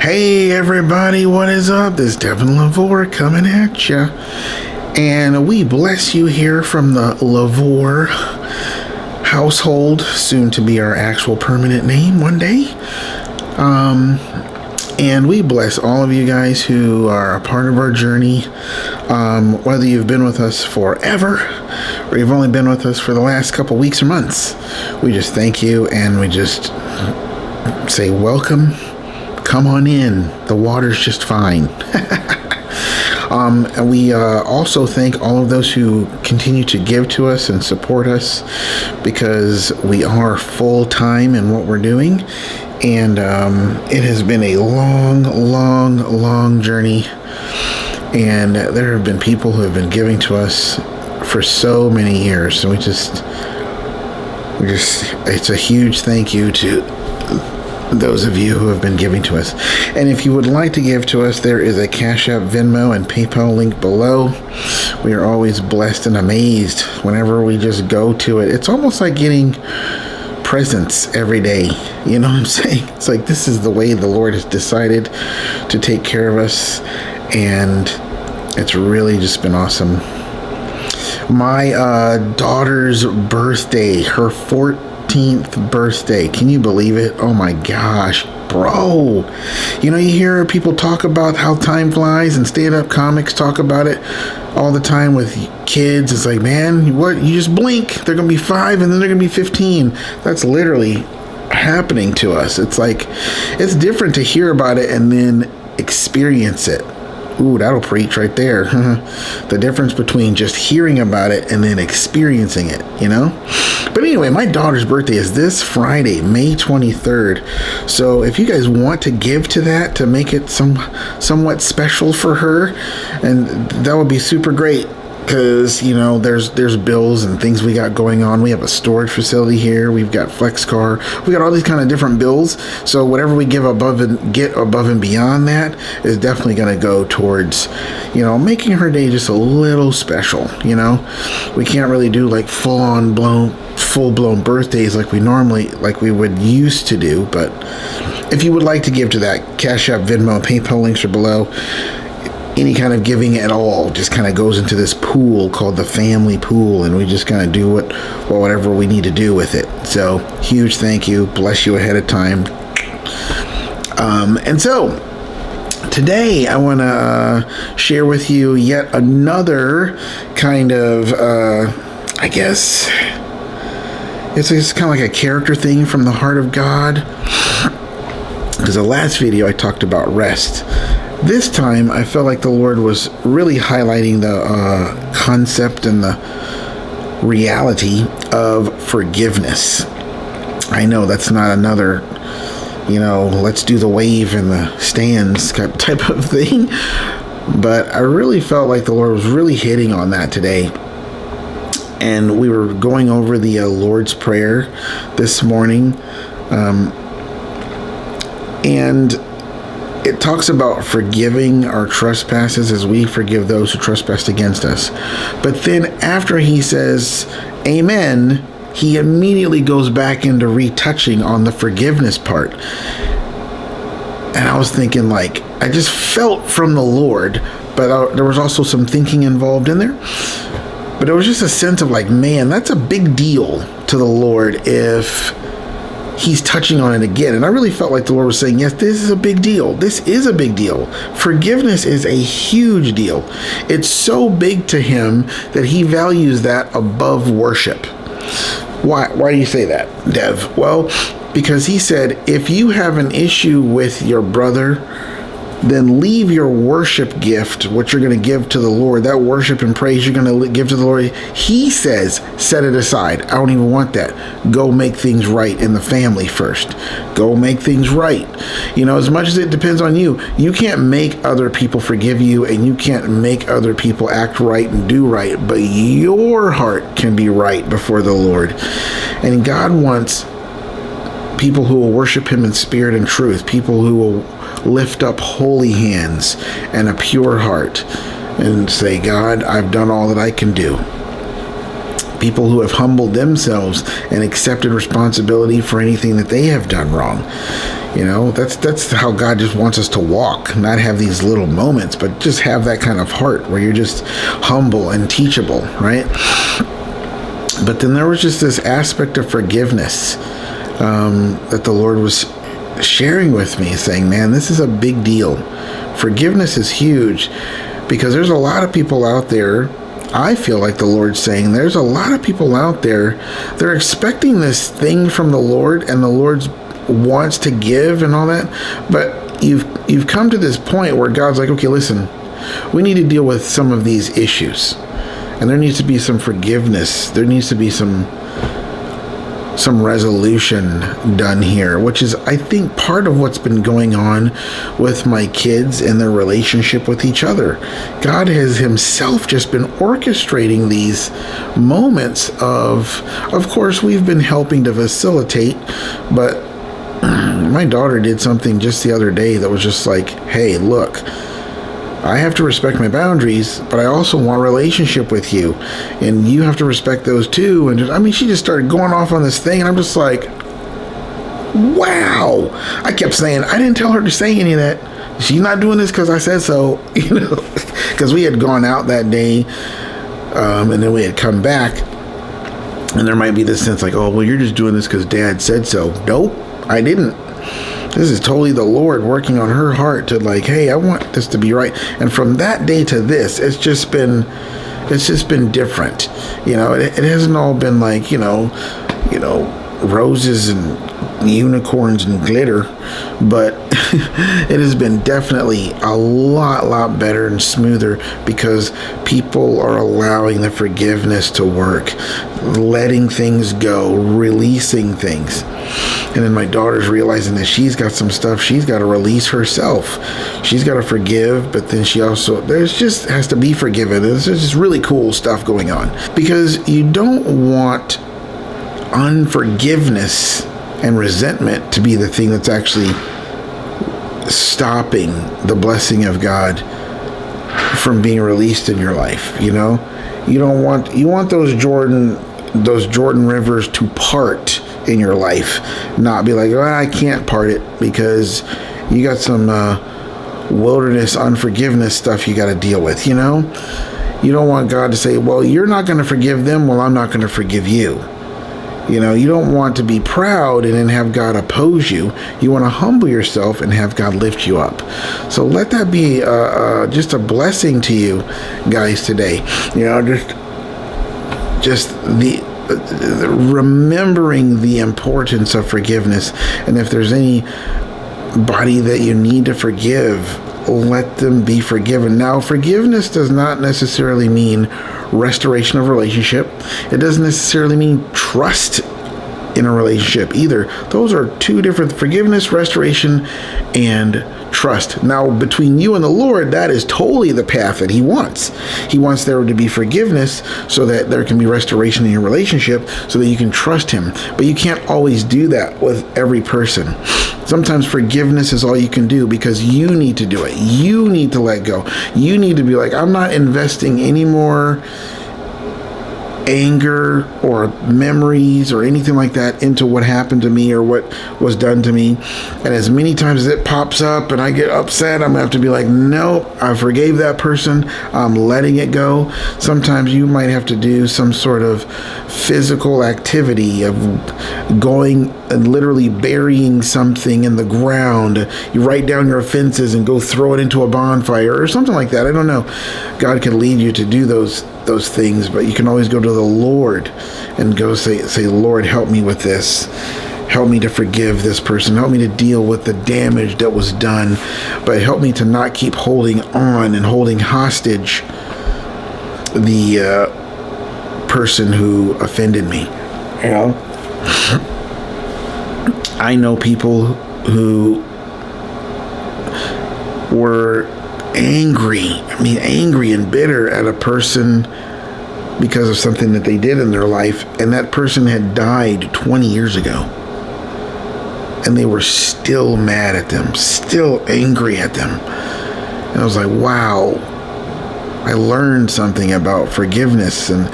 Hey everybody, what is up? This is Devin LaVore coming at ya. And we bless you here from the LaVore household, soon to be our actual permanent name one day. And we bless all of you guys who are a part of our journey, whether you've been with us forever or you've only been with us for the last couple weeks or months. We just thank you, and we just say welcome. Come on in. The water's just fine. And we also thank all of those who continue to give to us and support us, because we are full-time in what we're doing. And it has been a long journey. And there have been people who have been giving to us for so many years. And we just it's a huge thank you to those of you who have been giving to us. And if you would like to give to us, there is a Cash App, Venmo, and PayPal link below. We are always blessed and amazed whenever we just go to it. It's almost like getting presents every day. You know what I'm saying? It's like this is the way the Lord has decided to take care of us, and it's really just been awesome. My daughter's birthday, her 14th birthday. Can you believe it? Oh my gosh, bro. You know, you hear people talk about how time flies, and stand-up comics talk about it all the time with kids. It's like, man, what? You just blink. They're going to be 5 and then they're going to be 15. That's literally happening to us. It's like, it's different to hear about it and then experience it. Ooh, that'll preach right there. The difference between just hearing about it and then experiencing it, you know? But anyway, my daughter's birthday is this Friday, May 23rd. So if you guys want to give to that to make it somewhat special for her, and that would be super great. Because, you know, there's bills and things we got going on. We have a storage facility here. We've got flex car. We got all these kind of different bills. So whatever we give above and beyond that is definitely going to go towards, you know, making her day just a little special. You know, we can't really do like full blown birthdays like we would used to do. But if you would like to give to that, Cash App, Venmo, PayPal links are below. Any kind of giving at all just kind of goes into this pool called the family pool, and we just kind of do whatever we need to do with it. So huge thank you, bless you ahead of time. And so today I want to share with you yet another kind of I guess it's kind of like a character thing from the heart of God, because the last video I talked about rest. This time, I felt like the Lord was really highlighting the concept and the reality of forgiveness. I know that's not another, you know, let's do the wave in the stands type of thing, but I really felt like the Lord was really hitting on that today. And we were going over the Lord's Prayer this morning, and it talks about forgiving our trespasses as we forgive those who trespass against us. But then after he says, amen, he immediately goes back into retouching on the forgiveness part. And I was thinking, like, I just felt from the Lord, but there was also some thinking involved in there. But it was just a sense of like, man, that's a big deal to the Lord if he's touching on it again. And I really felt like the Lord was saying, yes, this is a big deal. This is a big deal. Forgiveness is a huge deal. It's so big to him that he values that above worship. Why do you say that, Dev? Well, because he said, if you have an issue with your brother, then leave your worship gift, what you're going to give to the Lord, that worship and praise you're going to give to the Lord. He says, set it aside. I don't even want that. Go make things right in the family first. Go make things right. You know, as much as it depends on you, you can't make other people forgive you, and you can't make other people act right and do right, but your heart can be right before the Lord. And God wants people who will worship him in spirit and truth, people who will lift up holy hands and a pure heart and say, God, I've done all that I can do. People who have humbled themselves and accepted responsibility for anything that they have done wrong. That's how God just wants us to walk, not have these little moments, but just have that kind of heart where you're just humble and teachable, right? But then there was just this aspect of forgiveness that the Lord was sharing with me, saying, man, this is a big deal. Forgiveness is huge, because there's a lot of people out there. I feel like the Lord's saying there's a lot of people out there, they're expecting this thing from the Lord, and the Lord wants to give and all that, but you've come to this point where God's like, okay, listen, we need to deal with some of these issues, and there needs to be some forgiveness. There needs to be some resolution done here, which is, I think, part of what's been going on with my kids and their relationship with each other. God has himself just been orchestrating these moments of course, we've been helping to facilitate, but my daughter did something just the other day that was just like, hey, look, I have to respect my boundaries, but I also want a relationship with you, and you have to respect those too. And she just started going off on this thing, and I'm just like, wow. I kept saying, I didn't tell her to say any of that. She's not doing this because I said so, because we had gone out that day, and then we had come back, and there might be this sense like, oh, well, you're just doing this because Dad said so. Nope, I didn't. This is totally the Lord working on her heart to like, hey, I want this to be right. And from that day to this, it's just been different. It hasn't all been like, roses and unicorns and glitter, but it has been definitely a lot better and smoother, because people are allowing the forgiveness to work, letting things go, releasing things. And then my daughter's realizing that she's got some stuff she's got to release herself. She's got to forgive, but then she also, there's just has to be forgiven. There's just really cool stuff going on, because you don't want unforgiveness and resentment to be the thing that's actually stopping the blessing of God from being released in your life. You want those Jordan rivers to part in your life, not be like, oh, I can't part it because you got some wilderness unforgiveness stuff you got to deal with. You don't want God to say, well, you're not going to forgive them, well, I'm not going to forgive you. You don't want to be proud and then have God oppose you. You want to humble yourself and have God lift you up. So let that be just a blessing to you guys today. Just the remembering the importance of forgiveness. And if there's anybody that you need to forgive, let them be forgiven. Now, forgiveness does not necessarily mean restoration of relationship. It doesn't necessarily mean trust in a relationship either. Those are two different, forgiveness, restoration, and trust. Now, between you and the Lord, that is totally the path that he wants. He wants there to be forgiveness so that there can be restoration in your relationship, so that you can trust him. But you can't always do that with every person. Sometimes forgiveness is all you can do, because you need to do it. You need to let go. You need to be like, I'm not investing any more anger or memories or anything like that into what happened to me or what was done to me. And as many times as it pops up and I get upset, I'm gonna have to be like, nope, I forgave that person, I'm letting it go. Sometimes you might have to do some sort of physical activity of going and literally burying something in the ground. You write down your offenses and go throw it into a bonfire or something like that. I don't know. God can lead you to do those things, but you can always go to the Lord and go say, Lord, help me with this. Help me to forgive this person. Help me to deal with the damage that was done, but help me to not keep holding on and holding hostage the person who offended me. I know people who were angry and bitter at a person because of something that they did in their life, and that person had died 20 years ago, and they were still mad at them, still angry at them. And I was like, wow, I learned something about forgiveness, and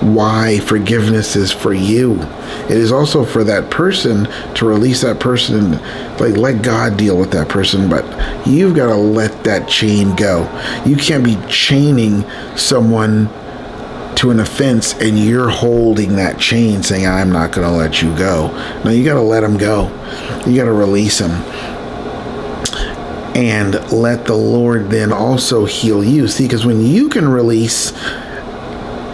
why forgiveness is for you. It is also for that person to release that person and let God deal with that person, but you've got to let that chain go. You can't be chaining someone to an offense and you're holding that chain saying, I'm not going to let you go. No, you got to let them go. You got to release them and let the Lord then also heal you. See, because when you can release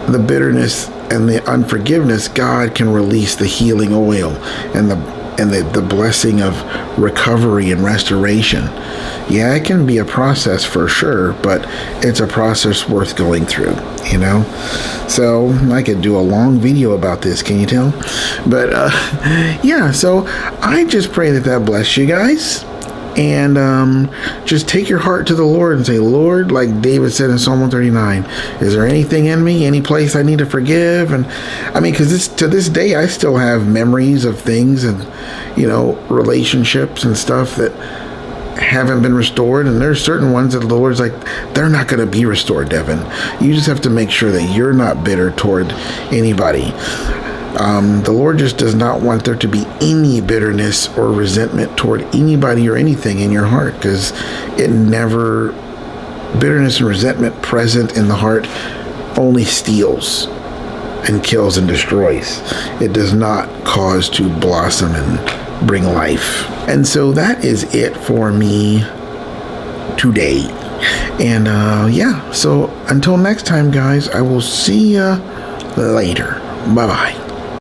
the bitterness and the unforgiveness, God can release the healing oil and the blessing of recovery and restoration. Yeah, it can be a process for sure, but it's a process worth going through, So I could do a long video about this, can you tell? But yeah, so I just pray that bless you guys. And just take your heart to the Lord and say, Lord, like David said in Psalm 139, is there anything in me, any place I need to forgive? And I mean, because to this day, I still have memories of things and, relationships and stuff that haven't been restored. And there's certain ones that the Lord's like, they're not going to be restored, Devin. You just have to make sure that you're not bitter toward anybody. The Lord just does not want there to be any bitterness or resentment toward anybody or anything in your heart, because bitterness and resentment present in the heart only steals and kills and destroys. It does not cause to blossom and bring life. And so that is it for me today. And so until next time, guys, I will see you later. Bye-bye.